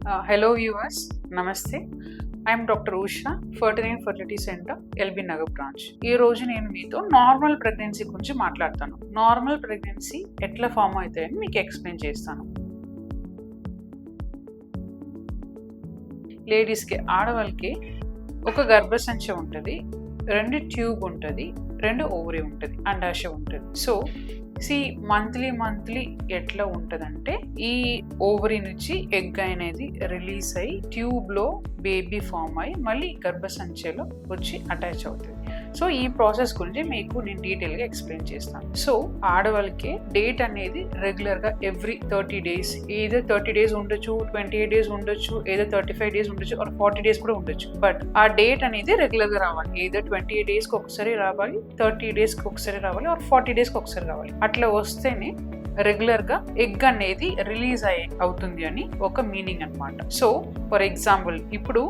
Hello viewers, Namaste. I am Dr. Usha, Fertility Fertility Center, LB Nagar branch. ఈ రోజు నేను మీతో normal pregnancy గురించి మాట్లాడతాను. నార్మల్ ప్రెగ్నెన్సీ ఎట్లా ఫామ్ అవుతాయని మీకు ఎక్స్ప్లెయిన్ చేస్తాను. లేడీస్కి, ఆడవాళ్ళకి ఒక గర్భసంచి ఉంటుంది, 2 ట్యూబ్ ఉంటుంది, 2 ఓవరీ ఉంటుంది, అండాశయం ఉంటుంది. సో మంత్లీ ఎట్లా ఉంటుందంటే, ఈ ఓవరీ నుంచి ఎగ్ అనేది రిలీజ్ అయ్యి ట్యూబ్లో బేబీ ఫామ్ అయ్యి మళ్ళీ గర్భసంచిలో వచ్చి అటాచ్ అవుతుంది. సో ఈ ప్రాసెస్ గురించి మీకు నేను డీటెయిల్గా ఎక్స్ప్లెయిన్ చేస్తాను. సో ఆడవాళ్ళకి డేట్ అనేది రెగ్యులర్గా ఎవ్రీ 30 days, ఏదో 30 days ఉండొచ్చు, 28 days ఉండొచ్చు, ఏదో 35 days ఉండొచ్చు, 40 days కూడా ఉండొచ్చు. బట్ ఆ డేట్ అనేది రెగ్యులర్గా రావాలి. ఏదో 28 daysకి ఒకసారి రావాలి, 30 daysకి ఒకసారి రావాలి, 40 daysకి ఒకసారి రావాలి. అట్లా వస్తేనే రెగ్యులర్గా ఎగ్ అనేది రిలీజ్ అవుతుంది అని ఒక మీనింగ్ అనమాట. సో ఫర్ ఎగ్జాంపుల్, ఇప్పుడు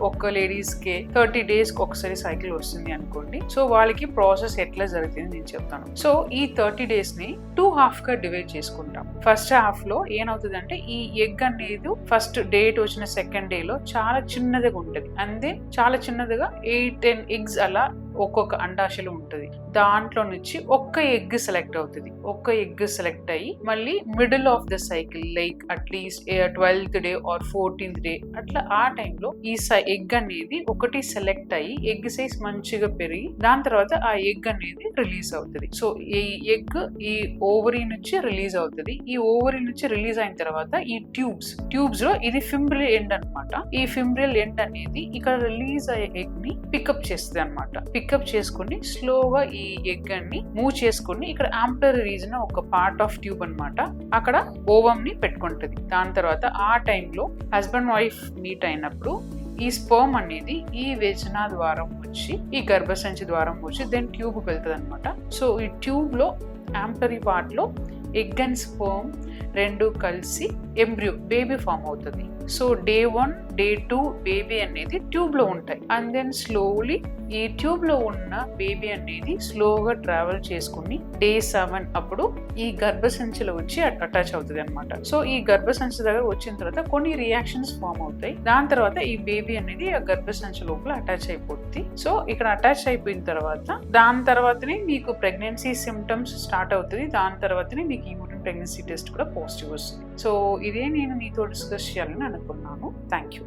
ఒక లేడీస్కి 30 daysకి ఒకసారి సైకిల్ వస్తుంది అనుకోండి. సో వాళ్ళకి ప్రాసెస్ ఎట్లా జరుగుతుంది నేను చెప్తాను. సో ఈ 30 daysని 2 halfగా డివైడ్ చేసుకుంటాం. ఫస్ట్ హాఫ్లో ఏమవుతుందంటే, ఈ ఎగ్ అనేది ఫస్ట్ డేట్ వచ్చిన సెకండ్ డేలో చాలా చిన్నదిగా ఉంటుంది. అండ్ దెన్ చాలా చిన్నదిగా 8-10 eggs అలా ఒక్కొక్క అండాశలు ఉంటుంది. దాంట్లో నుంచి ఒక్క ఎగ్ సెలెక్ట్ అవుతుంది. ఒక్క ఎగ్ సెలెక్ట్ అయ్యి మళ్ళీ middle of the cycle, like at least 12th day or 14th day అట్లా ఆ టైంలో ఈ ఎగ్ అనేది ఒకటి సెలెక్ట్ అయ్యి ఎగ్ సైజ్ మంచిగా పెరిగి దాని తర్వాత ఆ ఎగ్ అనేది రిలీజ్ అవుతుంది. సో ఈ ఎగ్ ఈ ఓవరీ నుంచి రిలీజ్ అవుతుంది. ఈ ఓవరీ నుంచి రిలీజ్ అయిన తర్వాత ఈ ట్యూబ్స్ లో ఇది ఫింబ్రియల్ ఎండ్ అనమాట. ఈ ఫింబ్రియల్ ఎండ్ అనేది ఇక్కడ రిలీజ్ అయ్యే ఎగ్ ని పికప్ చేస్తుంది అనమాట. పికప్ చేసుకుని స్లోగా ఈ ఎగ్ ని మూవ్ చేసుకుని ఇక్కడ ఆంప్లర్ రీజన్ ఒక పార్ట్ ఆఫ్ ట్యూబ్ అనమాట, అక్కడ ఓవం ని పెట్టుకుంటది. దాని తర్వాత ఆ టైంలో హస్బెండ్ వైఫ్ మీట్ అయినప్పుడు ఈ స్పర్మ్ అనేది ఈ వెజనా ద్వారం వచ్చి ఈ గర్భసంచి ద్వారం వచ్చి దెన్ ట్యూబ్ వెళ్తుంది అనమాట. సో ఈ ట్యూబ్ లో ఆంప్లరీ పార్ట్ లో ఎగ్ అండ్ స్పర్మ్ 2 కలిసి ఎంబ్రియో బేబీ ఫామ్ అవుతుంది. సో డే 1, డే 2 బేబీ అనేది ట్యూబ్ లో ఉంటాయి. అండ్ దెన్ స్లోలీ ఈ ట్యూబ్ లో ఉన్న బేబీ అనేది స్లోగా ట్రావెల్ చేసుకుని డే 7 అప్పుడు ఈ గర్భసంచిలో వచ్చి అటాచ్ అవుతుంది అనమాట. సో ఈ గర్భసంచి దగ్గర వచ్చిన తర్వాత కొన్ని రియాక్షన్స్ ఫామ్ అవుతాయి. దాని తర్వాత ఈ బేబీ అనేది ఆ గర్భసంచి లోపల అటాచ్ అయిపోతుంది. సో ఇక్కడ అటాచ్ అయిపోయిన తర్వాత దాని తర్వాతనే మీకు ప్రెగ్నెన్సీ సిమ్టమ్స్ స్టార్ట్ అవుతుంది. దాని తర్వాతనే మీకు యూరిన్ ప్రెగ్నెన్సీ టెస్ట్ కూడా పాజిటివ్ వస్తుంది. సో ఇదే నేను మీతో డిస్కస్ చేయాలని అనుకున్నాను. Thank you.